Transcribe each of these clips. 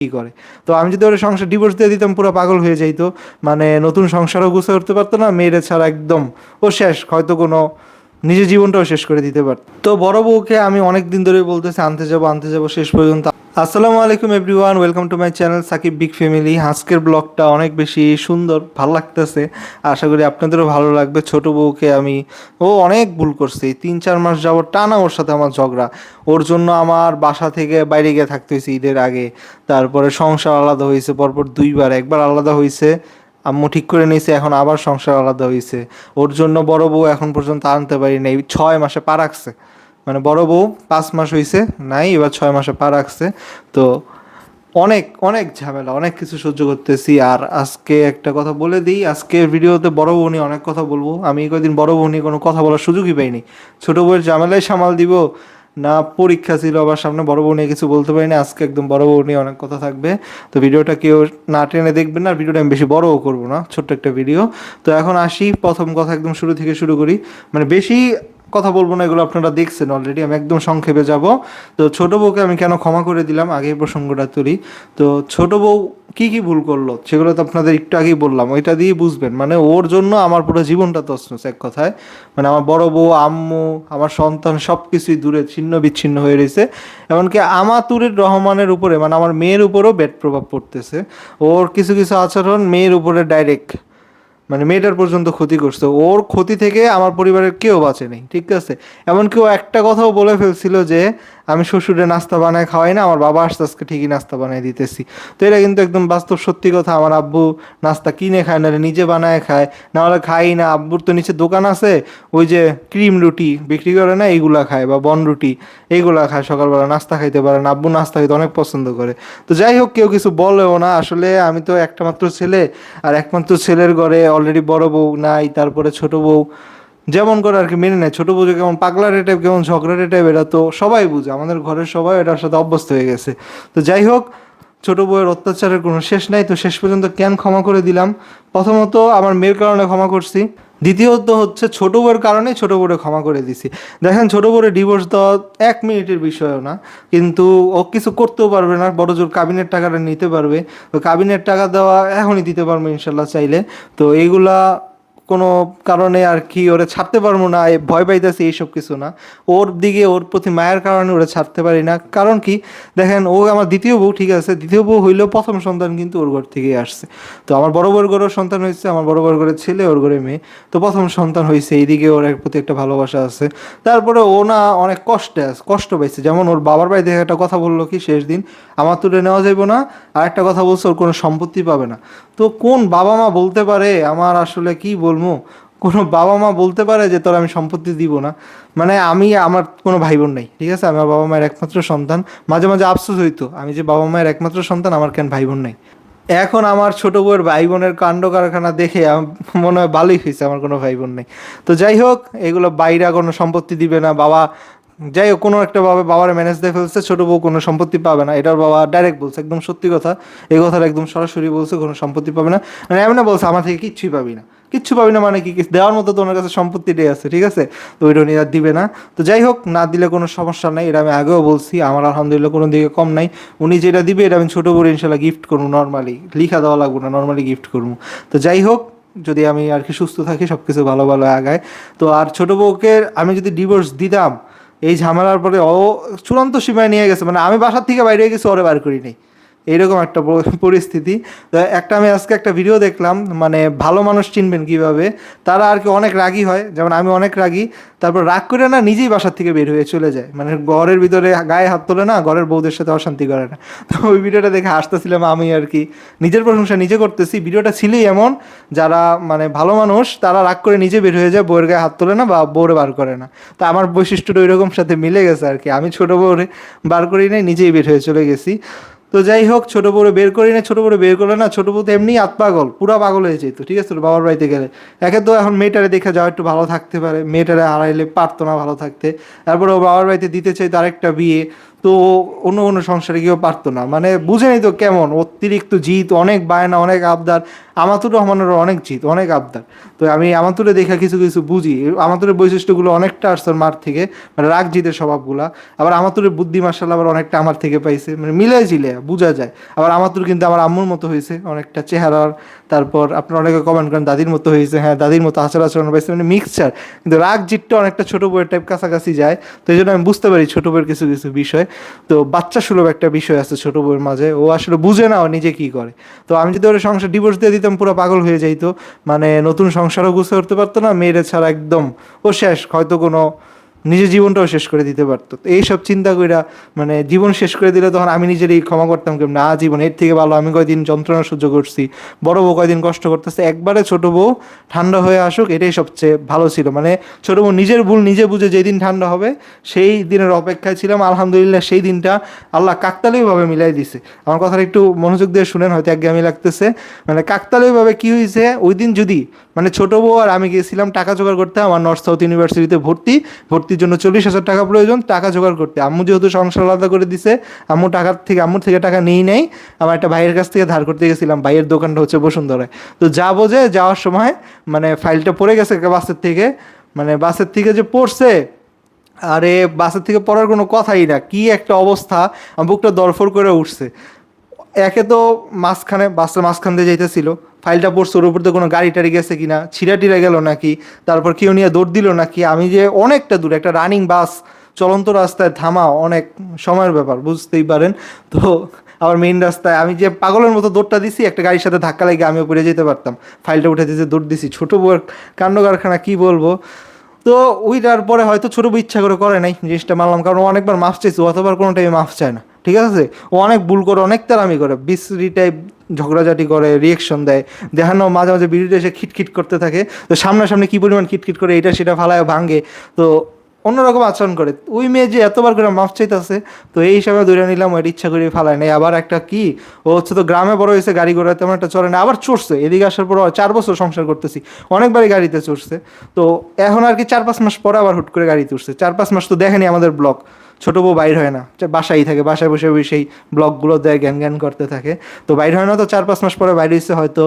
কি করে। তো আমি যদি ওর সংসার ডিভোর্স দিয়ে দিতাম পুরো পাগল হয়ে যাইতো, মানে নতুন সংসারও গুছিয়ে উঠতে পারতো না, মেয়েরে ছাড়া একদম ও শেষ, হয়তো কোনো নিজের জীবনটাও শেষ করে দিতে পারত। তো বড় বউকে আমি অনেক দিন ধরে বলতেছি আনতে যাবো শেষ পর্যন্ত। আসসালামু আলাইকুম everyone, welcome to my channel Sakib big family. আজকের ব্লগটা অনেক বেশি সুন্দর, ভালো লাগতেছে, আশা করি আপনাদেরও ভালো লাগবে। ছোট বউকে আমি, ও অনেক ভুল করছে, 3-4 মাস যাবত টানা ওর সাথে আমার ঝগড়া। ওর জন্য আমার বাসা থেকে বাইরে গিয়ে থাকতে হয়েছে ঈদের আগে। তারপরে সংসার আলাদা হয়েছে পরপর দুইবার, একবার আলাদা হয়েছে, আম্মু ঠিক করে নিয়েছে, এখন আবার সংসার আলাদা হয়েছে। ওর জন্য বড় বউ এখন পর্যন্ত আনতে পারি নাই, 6 মাসে পা রাখছে। মানে বড় বউ 5 মাস হয়েছে নাই, এবার 6 মাসে পা রাখছে। তো অনেক অনেক ঝামেলা, অনেক কিছু সহ্য করতেছি। আর আজকে একটা কথা বলে দিই, আজকের ভিডিওতে বড় বউ নিয়ে অনেক কথা বলবো। আমি এই কদিন বড় বউ নিয়ে কোনো কথা বলার সুযোগই পাইনি। ছোট বউয়ের ঝামেলায় সামাল দিব না, পরীক্ষা ছিল আবার সামনে, বড় বউ নিয়ে কিছু বলতে পারি না। আজকে একদম বড় বউ নিয়ে অনেক কথা থাকবে। তো ভিডিওটা কেউ না টেনে দেখবেন না, আর ভিডিওটা আমি বেশি বড়ও করবো না, ছোট্ট একটা ভিডিও। তো এখন আসি, প্রথম কথা একদম শুরু থেকে শুরু করি। মানে বেশি কথা বলবো না, এগুলো আপনারা দেখছেন অলরেডি, আমি একদম সংক্ষেপে যাব। তো ছোট বউকে আমি কেন ক্ষমা করে দিলাম, আগে এই প্রসঙ্গটা তুলি। তো ছোট বউ কি কি ভুল করলো সেগুলো তো আপনাদের একটু আগেই বললাম, ওইটা দিয়ে বুঝবেন। মানে ওর জন্য আমার পুরো জীবনটা তছনছ এক কথায়। মানে আমার বড় বউ, আম্মু, আমার সন্তান সব কিছুই দূরে ছিন্ন বিচ্ছিন্ন হয়ে রয়েছে। এমনকি আমাতুরের রহমানের উপরে, মানে আমার মেয়ের উপরেও ব্যাড প্রভাব পড়তেছে। ওর কিছু কিছু আচরণ মেয়ের উপরে ডাইরেক্ট, মানে মেয়েটার পর্যন্ত ক্ষতি করছে। ওর ক্ষতি থেকে আমার পরিবারের কেউ বাঁচে নেই, ঠিক আছে। এমনকি ও একটা কথাও বলে ফেলছিল যে আমি শ্বশুরে নাস্তা বানায় খাওয়াই না, আমার বাবা আসতে আজকে ঠিকই নাস্তা বানায় দিতেছি। তো এটা কিন্তু একদম বাস্তব সত্যি কথা। আমার আব্বু নাস্তা কিনে খায় না, নিজে বানায় খায়, না হলে খাই না। আব্বুর তো নিচে দোকান আছে, ওই যে ক্রিম রুটি বিক্রি করে না, এইগুলা খায়, বা বন রুটি এইগুলা খায় সকালবেলা, নাস্তা খাইতে পারে না। আব্বু নাস্তা খাইতে অনেক পছন্দ করে। তো যাই হোক, কেউ কিছু বলেও না। আসলে আমি তো একটা মাত্র ছেলে, আর একমাত্র ছেলের ঘরে অলরেডি বড় বউ নাই, তারপরে ছোট বউ যেমন করে আর কি মেনে নেয়। ছোট বউ যে কেমন পাগলারে টাইপ, কেমন ঝগড়াটে টাইপ, এটা তো সবাই বুঝে, আমাদের ঘরের সবাই এটার সাথে অভ্যস্ত হয়ে গেছে। তো যাই হোক, ছোট বউয়ের অত্যাচারের কোনো শেষ নাই। তো শেষ পর্যন্ত কেন ক্ষমা করে দিলাম, প্রথমত আমার মেয়ের কারণে ক্ষমা করছি, দ্বিতীয়ত হচ্ছে ছোট বউয়ের কারণে ছোট বউরে ক্ষমা করে দিছি। দেখেন, ছোট বউরে ডিভোর্স দেওয়া 1 মিনিটের বিষয়ও না, কিন্তু ও কিছু করতেও পারবে না, বড় জোর কাবিনের টাকাটা নিতে পারবে। তো কাবিনের টাকা দেওয়া এখনই দিতে পারবো ইনশাল্লাহ চাইলে। তো এইগুলা কোনো কারণে আর কি ওরে ছাড়তে পারবো না, ভয় পাইতেছি এইসব কিছু না। ওর দিকে, ওর প্রতি মায়ের কারণে ওরে ছাড়তে পারি না। কারণ কি, দেখেন, ও আমার দ্বিতীয় বউ, ঠিক আছে, দ্বিতীয় বউ হইলেও প্রথম সন্তান কিন্তু ওর ঘর থেকেই আসছে। তো আমার বড় বউর ঘরেও সন্তান হয়েছে, আমার বড় বউর ঘরের ছেলে, ওর ঘরে মেয়ে। তো প্রথম সন্তান হয়েছে, এইদিকে ওর এক প্রতি একটা ভালোবাসা আছে। তারপরে ও না অনেক কষ্ট পাইছে। যেমন ওর বাবার বাড়ি থেকে একটা কথা বললো কি শেষ দিন, আমার তুলে নেওয়া যাইব না, আর একটা কথা বলছে ওর কোনো সম্পত্তি পাবে না। তো কোন বাবা মা বলতে পারে, আমার আসলে কি বলবো, কোনো বাবা মা বলতে পারে যে তোর আমি সম্পত্তি দিব না? মানে আমি, আমার কোনো ভাই বোন নেই, ঠিক আছে, আমি আমার বাবা মায়ের একমাত্র সন্তান। মাঝে মাঝে আফসোস হইতো, আমি যে বাবা মায়ের একমাত্র সন্তান, আমার কেন ভাই বোন নেই। এখন আমার ছোট বউয়ের ভাই বোনের কাণ্ড কারখানা দেখে আমার মনে হয় ভালোই হয়েছে আমার কোনো ভাই বোন নেই। তো যাই হোক, এগুলো বাইরে কোনো সম্পত্তি দিবে না বাবা। যাই হোক, কোনো একটা বাবা বাবার ম্যানেজ দিয়ে ফেলছে, ছোটো বউ কোনো সম্পত্তি পাবে না, এটার বাবা ডাইরেক্ট বলছে, একদম সত্যি কথা। এই কথাটা একদম সরাসরি বলছে, কোনো সম্পত্তি পাবে না। মানে এমন বলছে, আমার থেকে কিচ্ছুই পাবি না। কিচ্ছু পাবি না মানে কি, দেওয়ার মতো তো ওনার কাছে সম্পত্তিটাই আছে, ঠিক আছে। তো ওইটা উনি আর দিবে না। তো যাই হোক, না দিলে কোনো সমস্যা নাই, এটা আমি আগেও বলছি, আমার আলহামদুলিল্লাহ কোনো দিকে কম নাই। উনি যেটা দিবে এটা আমি ছোটো বড় ইনশাল্লাহ গিফট করবো, নর্মালি লিখা দেওয়া লাগবো না, নর্মালি গিফট করবো। তো যাই হোক, যদি আমি আর কি সুস্থ থাকি, সব কিছু ভালো ভালো আগায়। তো আর ছোটো বউকে আমি যদি ডিভোর্স দিতাম, এই ঝামেলার পরে ও চূড়ান্ত সীমায় নিয়ে গেছে। মানে আমি বাসার থেকে বাইরে গেছি, ওরে বার করি নাই, এইরকম একটা পরিস্থিতি। তো একটা, আমি আজকে একটা ভিডিও দেখলাম, মানে ভালো মানুষ চিনবেন কিভাবে, তারা আর কি অনেক রাগী হয়, যেমন আমি অনেক রাগী, তারপর রাগ করে না নিজেই বাসার থেকে বের হয়ে চলে যায়, মানে ঘরের ভিতরে গায়ে হাত তোলে না, ঘরের বউদের সাথে অশান্তি করে না। তো ওই ভিডিওটা দেখে হাসতেছিলাম আমি আর কি, নিজের প্রশংসা নিজে করতেছি। ভিডিওটা ছিলই এমন, যারা মানে ভালো মানুষ তারা রাগ করে নিজে বের হয়ে যায়, বউয়ের গায়ে হাত তোলে না বা বউরে বার করে না। তো আমার বৈশিষ্ট্যটা ওই রকম সাথে মিলে গেছে আর কি, আমি ছোটো বউরে বার করি নাই, নিজেই বের হয়ে চলে গেছি। তো যাই হোক, ছোটো বউরে বের করি না, ছোটো বউরে বের করলে না, ছোটো বউ তো এমনি আত্মাগল, পুরা পাগল হয়ে যেত, ঠিক আছে, বাবার বাড়িতে গেলে। একে তো এখন মেয়েটারে দেখে যাও একটু ভালো থাকতে পারে, মেয়েটারে হারাইলে পারতো না ভালো থাকতে। তারপরে ও বাবার বাড়িতে দিতে চাইতো আরেকটা বিয়ে, তো অন্য কোনো সংসারে গিয়েও পারতো না। মানে বুঝেনি তো কেমন অতিরিক্ত জিদ, অনেক বায়না, অনেক আবদার। আমাতুর রহমানের অনেক জিত, অনেক আবদার। তো আমি আমাতুরে দেখা কিছু কিছু বুঝি, আমাতুরের বৈশিষ্ট্যগুলো অনেকটা আসছে ওর মার থেকে, মানে রাগ জিতের স্বভাবগুলা। আবার আমাতুরের বুদ্ধি মার্শাল আবার অনেকটা আমার থেকে পাইছে, মানে মিলে জিলে বোঝা যায়। আবার আমাতুর কিন্তু আমার আম্মুর মতো হয়েছে অনেকটা চেহারার। তারপর আপনারা অনেকে কমেন্ট করেন দাদির মতো হয়েছে, হ্যাঁ দাদির মতো আচার আচরণ পাইছে, মানে মিক্সচার। কিন্তু রাগ জিতটা অনেকটা ছোট বউয়ের টাইপ কাছাকাছি যায়। তো এই জন্য আমি বুঝতে পারি ছোট বউয়ের কিছু কিছু বিষয়। তো বাচ্চা সুলভ একটা বিষয় আছে ছোট বউয়ের মাঝে, ও আসলে বুঝে না ও নিজে কি করে। তো আমি যদি ওর সংসার ডিভোর্স দিয়ে দিতাম পুরো পাগল হয়ে যাইতো, মানে নতুন সংসারও গুছিয়ে উঠতে পারতো না, মেয়েরে ছাড়া একদম ও শেষ, হয়তো কোনো নিজের জীবনটাও শেষ করে দিতে পারতো। তো এইসব চিন্তা কইরা মানে জীবন শেষ করে দিলে তখন আমি নিজেরই ক্ষমা করতাম কেমন, না জীবন এর থেকে ভালো, আমি কয়দিন যন্ত্রণা সহ্য করছি, বড় বউ কয়দিন কষ্ট করতেছে, একবারে ছোট বউ ঠান্ডা হয়ে আসুক, এটাই সবচেয়ে ভালো ছিল। মানে ছোট বউ নিজের ভুল নিজে বুঝে যেদিন ঠান্ডা হবে সেই দিনের অপেক্ষায় ছিলাম। আলহামদুলিল্লাহ সেই দিনটা আল্লাহ কাকতালীয়ভাবে মিলাই দিছে। আমার কথাটা একটু মনোযোগ দিয়ে শুনেন, হয়তো একঘেয়েমি লাগতেছে। মানে কাকতালীয়ভাবে কি হয়েছে, ওই দিন যদি মানে ছোট বউ আর আমি গেছিলাম টাকা জোগাড় করতে আমার নর্থ সাউথ ইউনিভার্সিটিতে ভর্তির জন্য 40,000 টাকা প্রয়োজন, টাকা জোগাড় করতে। আম্মু যেহেতু সংসার আলাদা করে দিছে, আম্মুর থেকে টাকা নিই নাই, আমার একটা ভাইয়ের কাছ থেকে ধার করতে গেছিলাম, ভাইয়ের দোকানটা হচ্ছে বসুন্ধরায়। তো যাবো যে যাওয়ার সময় মানে ফাইলটা পড়ে গেছে বাসের থেকে, মানে বাসের থেকে যে পড়ছে, আরে বাসের থেকে পড়ার কোনো কথাই না, কি একটা অবস্থা, আমার বুকটা দরফর করে উঠছে। একে তো মাঝখানে বাসের মাঝখান দিয়ে যাইতেছিল, ফাইলটা পড়ছে, ওর উপর তো কোনো গাড়ি টাড়ি গেছে কিনা, ছিঁড়া টিড়া গেল নাকি, তারপর কেউ নিয়ে দৌড় দিল নাকি, আমি যে অনেকটা দূর একটা রানিং বাস চলন্ত রাস্তায় থামা অনেক সময়ের ব্যাপার, বুঝতেই পারেন। তো আবার মেইন রাস্তায় আমি যে পাগলের মতো দৌড়টা দিছি, একটা গাড়ির সাথে ধাক্কা লেগে আমিও পড়ে যেতে পারতাম, ফাইলটা উঠে দিতে দৌড় দিছি। ছোটো বউয়ের কাণ্ড কারখানা কী বলবো। তো ওইটার পরে হয়তো ছোটো বউ ইচ্ছা করে নাই, জিনিসটা মানলাম, কারণ ও অনেকবার মাফ চাইছে, অতবার কোনো টাইমে মাফ চায় না, ঠিক আছে। ও অনেক ভুল করে, অনেক তারামি করে, বিশ্রী টাইপ ঝগড়াঝাটি করে, রিয়েকশন দেয়, দেখানো মাঝে মাঝে বিড়িটা এসে খিটখিট করতে থাকে। তো সামনাসামনি কী পরিমাণ খিটখিট করে, এটা সেটা ফালায় ভাঙে, তো অন্যরকম আচরণ করে। ওই মেয়ে যে এতবার করে মাফ চাইতেছে, তো এই হিসাবে ধরে নিলাম ওইটা ইচ্ছা করে ফালায় নাই। আবার একটা কি, ও হচ্ছে তো গ্রামে বড় হয়েছে, গাড়ি ঘোড়া তেমন একটা চলে না, আবার চড়ছে এদিকে আসার পর 4 বছর সংসার করতেছি, অনেকবারই গাড়িতে চড়ছে। তো এখন আর কি 4-5 মাস পরে আবার হুট করে গাড়িতে উঠছে। 4-5 মাস তো দেখেনি আমাদের ব্লগ, ছোটো বউ বাইর হয় না, বাসায় থাকে, বাসায় বসে বসেই ব্লগগুলো দেয়, জ্ঞান জ্ঞান করতে থাকে। তো বাইর হয় না, তো 4-5 মাস পরে বাইরে হচ্ছে হয়তো।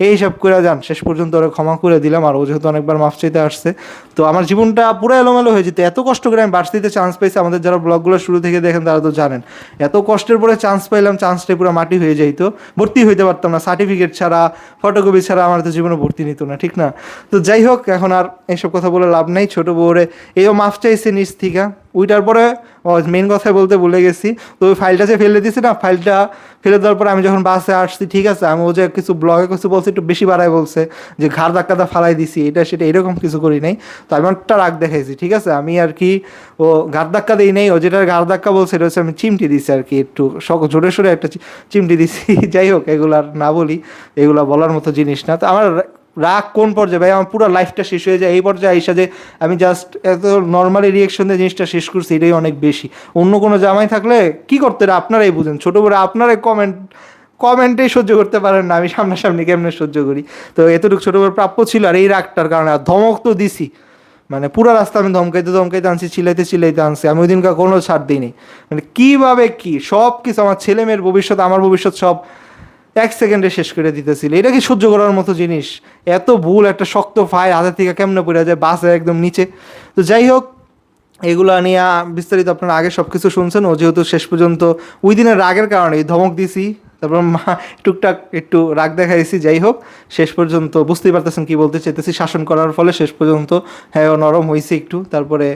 এইসব করে যান, শেষ পর্যন্ত ওরা ক্ষমা করে দিলাম, আর ও যেহেতু অনেকবার মাফ চাইতে আসছে। তো আমার জীবনটা পুরো এলোমেলো হয়ে যেত, এত কষ্ট করে আমি ভার্সিটিতে চান্স পাইছি, আমাদের যারা ব্লগগুলো শুরু থেকে দেখেন তারা তো জানেন, এত কষ্টের পরে চান্স পাইলাম, চান্সটাই পুরো মাটি হয়ে যাইতো, ভর্তি হইতে পারতাম না, সার্টিফিকেট ছাড়া ফটোকপি ছাড়া আমার তো জীবনে ভর্তি নিত না, ঠিক না। তো যাই হোক, এখন আর এইসব কথা বলে লাভ নেই। ছোটো বউরে এও মাফ চাইছে নিজ থেকে। ওইটার পরে মেন কথায় বলতে ভুলে গেছি, তো ওই ফাইলটা যে ফেলে দিছি না, ফাইলটা ফেলে দেওয়ার পরে আমি যখন বাসে আসছি, ঠিক আছে, আমি ও যে কিছু ব্লগে কিছু বলছি, একটু বেশি বাড়ায় বলছে যে ঘাড় ধাক্কাটা ফালাই দিছি, এটা সেটা এরকম কিছু করি নাই। তো আমি একটা রাগ দেখাইছি, ঠিক আছে, আমি আর কি ও ঘাড় ধাক্কা দিই নাই, ও যেটা ঘাড় ধাক্কা বলছে এটা হচ্ছে আমি চিমটি দিছি আর কি, একটু জোরে সোরে একটা চিমটি দিছি। যাই হোক, এগুলো আর না বলি, এগুলো বলার মতো জিনিস না। তো আমার রাগ কোন পর্যায়ে ভাই, আমার পুরো লাইফটা শেষ হয়ে যায় এই পর্যায়ে আইসা, যে আমি জাস্ট এত নর্মালি রিয়েকশন দিয়ে জিনিসটা শেষ করছি, এটাই অনেক বেশি। অন্য কোনো জামাই থাকলে কি করতে, আপনারাই বুঝেন, ছোটো বড় আপনারাই কমেন্টেই সহ্য করতে পারেন না, আমি সামনাসামনি কেমনে সহ্য করি। তো এতটুকু ছোটো বড় প্রাপ্য ছিল, আর এই রাগটার কারণে আর ধমক তো দিছি, মানে পুরো রাস্তা আমি ধমকাইতে আনছি, চিল্লাইতে আনছি, আমি ওই দিনকার কোনো ছাড় দিইনি। মানে কীভাবে কি সব কিছু, আমার ছেলে মেয়ের ভবিষ্যৎ, আমার ভবিষ্যৎ সব 1 সেকেন্ডে শেষ করে দিতেছিল। এটা কি সহ্য করার মতো জিনিস? এত ভুল, একটা শক্ত ফাইল হাতের থেকে কেমনে পড়ে যায় বাসে একদম নিচে। তো যাই হোক, এগুলো নিয়ে বিস্তারিত আপনারা আগে সব কিছু শুনছেন। ও যেহেতু শেষ পর্যন্ত ওই দিনের রাগের কারণে ধমক দিছি, তারপর টুকটাক একটু রাগ দেখাইছি, যাই হোক শেষ পর্যন্ত বুঝতেই পারতেছেন কি বলতে চাইতেছি, শাসন করার ফলে শেষ পর্যন্ত হ্যাঁ ও নরম হয়েছে একটু। তারপরে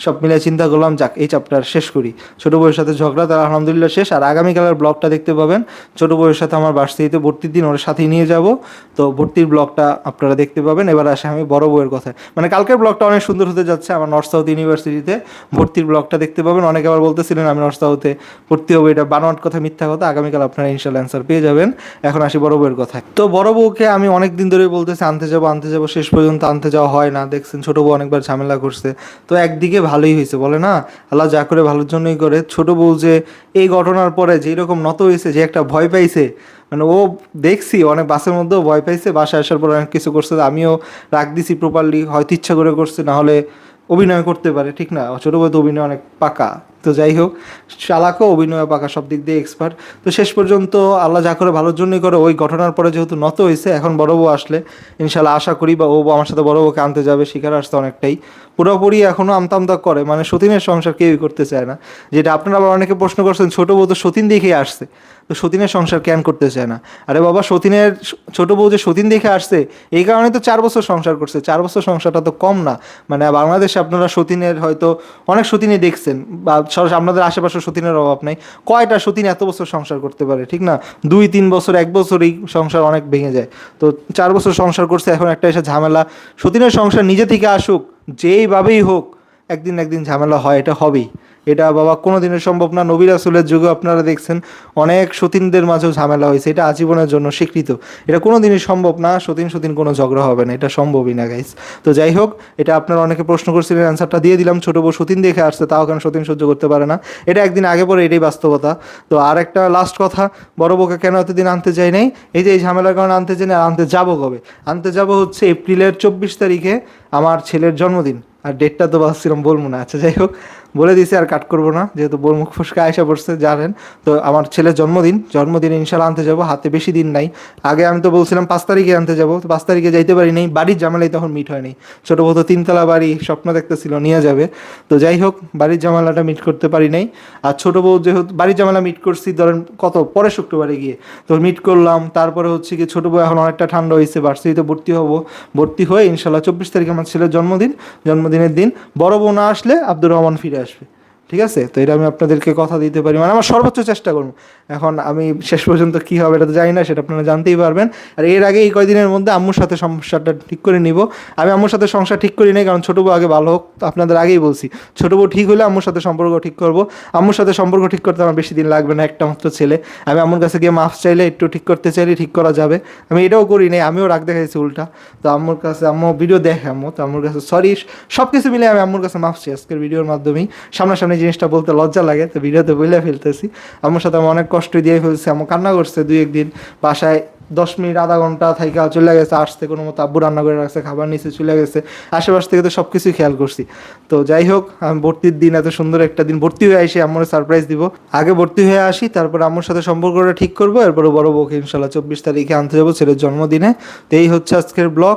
সব মিলে চিন্তা করলাম, যাক এই চ্যাপ্টার শেষ করি। ছোটো বউয়ের সাথে ঝগড়া তার আলহামদুলিল্লাহ শেষ। আর আগামীকালের ব্লগটা দেখতে পাবেন, ছোটো বউয়ের সাথে আমার ভার্সিটিতে ভর্তির দিন ওর সাথেই নিয়ে যাব, তো ভর্তির ব্লগটা আপনারা দেখতে পাবেন। এবার আসে আমি বড় বউয়ের কথায়, মানে কালকের ব্লগটা অনেক সুন্দর হতে যাচ্ছে, আমার নর্থ সাউথ ইউনিভার্সিটিতে ভর্তির ব্লগটা দেখতে পাবেন। অনেকে আবার বলতেছিলেন আমি নর্থ সাউথে ভর্তি হবো, এটা বানোয়াট কথা, মিথ্যা কথা। আগামীকাল আপনারা ইনশাল্লাহ অ্যান্সার পেয়ে যাবেন। এখন আসি বড় বউয়ের কথায়। তো বড় বউকে আমি অনেক দিন ধরে বলতেছি আনতে যাবো, শেষ পর্যন্ত আনতে যাওয়া হয় না। দেখছেন ছোটো বউ অনেকবার ঝামেলা করছে, তো একদিকে ভালোই হয়েছে, বলে না আল্লাহ যা করে ভালোর জন্যই করে। ছোট বউ যে এই ঘটনার পরে যেরকম নত হয়েছে, যে একটা ভয় পাইছে, মানে ও দেখছি অনেক বাসের মধ্যেও ভয় পাইছে, বাসায় আসার পর অনেক কিছু করছে, আমিও রাগ দিছি প্রপারলি, হয়তো ইচ্ছা করে করছে, না হলে অভিনয় করতে পারে, ঠিক না। ছোটো বউ তো অভিনয় অনেক পাকা, তো যাই হোক, চালাকও, অভিনয় পাকা, সব দিক দিয়ে এক্সপার্ট। তো শেষ পর্যন্ত আল্লাহ যা করে ভালোর জন্যই করে। ওই ঘটনার পরে যেহেতু নত হয়েছে, এখন বড় বউ আসলে ইনশাল্লাহ আশা করি, বা ও আমার সাথে বড় বউকে আনতে যাবে, শিকার আসছে অনেকটাই, পুরোপুরি এখনও আমতা আমতা করে, মানে সতীনের সংসার কেউই করতে চায় না। যেটা আপনারা আবার অনেকে প্রশ্ন করছেন, ছোট বউ তো সতীন দেখেই আসছে, তো সতীনের সংসার কেন করতে চায় না? আরে বাবা, সতীনের ছোট বউ যে সতীন দেখে আসছে, এই কারণে তো 4 বছর সংসার করছে। 4 বছর সংসারটা তো কম না। মানে বাংলাদেশে আপনারা সতীনের হয়তো অনেক সতীনই দেখছেন, বা আপনাদের আশেপাশে সতীনের অভাব নাই। কয়টা সতীন এত বছর সংসার করতে পারে, ঠিক না? 2-3 বছর, 1 বছরই সংসার অনেক ভেঙে যায়। তো 4 বছর সংসার করছে, এখন একটা এসে ঝামেলা। সতীনের সংসার নিজে থেকে আসুক, যেইভাবেই হোক, একদিন একদিন ঝামেলা হয়, এটা হবেই। এটা বাবা কোনো দিনের সম্ভব না। নবী রাসূলের যুগে আপনারা দেখছেন অনেক সতীনদের মাঝেও ঝামেলা হয়েছে, এটা আজীবনের জন্য স্বীকৃত। এটা কোনো দিনই সম্ভব না, সতীন সতীন কোনো ঝগড়া হবে না, এটা সম্ভবই না গাইস। তো যাই হোক, এটা আপনারা অনেকে প্রশ্ন করছিলেন, অ্যান্সারটা দিয়ে দিলাম। ছোটো বউ সতীন দেখে আসছে, তাও কেন সতীন সহ্য করতে পারে না, এটা একদিন আগে পরে, এটাই বাস্তবতা। তো আর একটা লাস্ট কথা, বড় বউকে কেন এতদিন আনতে যাই নাই, এই যে এই ঝামেলার কারণে আনতে চাই না। আর আনতে যাবো কবে? আনতে যাবো হচ্ছে এপ্রিলের 24 তারিখে, আমার ছেলের জন্মদিন। আর ডেটটা তো ভাবছিলাম বলবো না, আচ্ছা যাই হোক, বলে দিছি, আর কাট করবো না, যেহেতু বোর মুখ ফুসকা আয়সা পড়ছে জানেন। তো আমার ছেলের জন্মদিনে ইনশাল্লাহ আনতে যাবো, হাতে বেশি দিন নাই। আগে আমি তো বলছিলাম 5 তারিখে আনতে যাবো, তো 5 তারিখে যাইতে পারি নাই, বাড়ির ঝামেলাই তখন মিট হয়নি। ছোটো বউ তো 3 তলা বাড়ি স্বপ্ন দেখতেছিল নিয়ে যাবে। তো যাই হোক, বাড়ির ঝামেলাটা মিট করতে পারি নাই। আর ছোটো বউ যেহেতু বাড়ির ঝামেলা মিট করছি ধরেন কত পরে, শুক্রবারে গিয়ে তো মিট করলাম। তারপরে হচ্ছে কি, ছোটো বউ এখন অনেকটা ঠান্ডা হয়েছে, ভার্সিটিতে ভর্তি হবো। ভর্তি হয়ে ইনশাল্লাহ 24 তারিখে আমার ছেলের জন্মদিনের দিন বড় বউ না আসলে আব্দুর রহমান ফিরে আসবে, ঠিক আছে? তো এটা আমি আপনাদেরকে কথা দিতে পারি, মানে আমার সর্বোচ্চ চেষ্টা করবো। এখন আমি শেষ পর্যন্ত কী হবে এটা তো জানি না, সেটা আপনারা জানতেই পারবেন। আর এর আগে এই কয়দিনের মধ্যে আম্মুর সাথে সমস্যাটা ঠিক করে নিব। আমি আম্মুর সাথে সংসার ঠিক করি নাই, কারণ ছোটো বউ আগে ভালো হোক। তো আপনাদের আগেই বলছি, ছোটো বউ ঠিক হলে আম্মুর সাথে সম্পর্ক ঠিক করব। আম্মুর সাথে সম্পর্ক ঠিক করতে আমার বেশি দিন লাগবে না, একটা মাত্র ছেলে। আমি আম্মুর কাছে গিয়ে মাফ চাইলে, একটু ঠিক করতে চাইলে ঠিক করা যাবে। আমি এটাও করি নাই, আমিও রাগ দেখাইছি উল্টা। তো আম্মুর কাছে, আম্মু ভিডিও দেখে, আম্মু তো আম্মুর কাছে সরি, সব কিছু মিলে আমি আম্মুর কাছে মাফ চাই আজকের ভিডিওর মাধ্যমেই। সামনাসামনি জিনিসটা বলতে লজ্জা লাগে, তো ভিডিওতে বলে ফেলতেছি। আম্মুর সাথে আমি অনেক কষ্ট দিয়ে ফেলছি, আম্মু কান্না করছে 2-1 দিন। বাসায় 10 মিনিট আধা ঘন্টা থাইকা চলে গেছে, আসতে কোনো মতো আব্বু রান্না করে রাখছে, খাবার নিচে চলে গেছে। আশেপাশ থেকে তো সব কিছুই খেয়াল করছি। তো যাই হোক, আমি ভর্তির দিন, এত সুন্দর একটা দিন, ভর্তি হয়ে আসি, আম্মুর সারপ্রাইজ দিব। আগে ভর্তি হয়ে আসি, তারপর আম্মুর সাথে সম্পর্কটা ঠিক করবো, এরপরে বড় বউকে ইনশাল্লাহ 24 তারিখে আনতে যাবো ছেলের জন্মদিনে। তো এই হচ্ছে আজকের ব্লগ।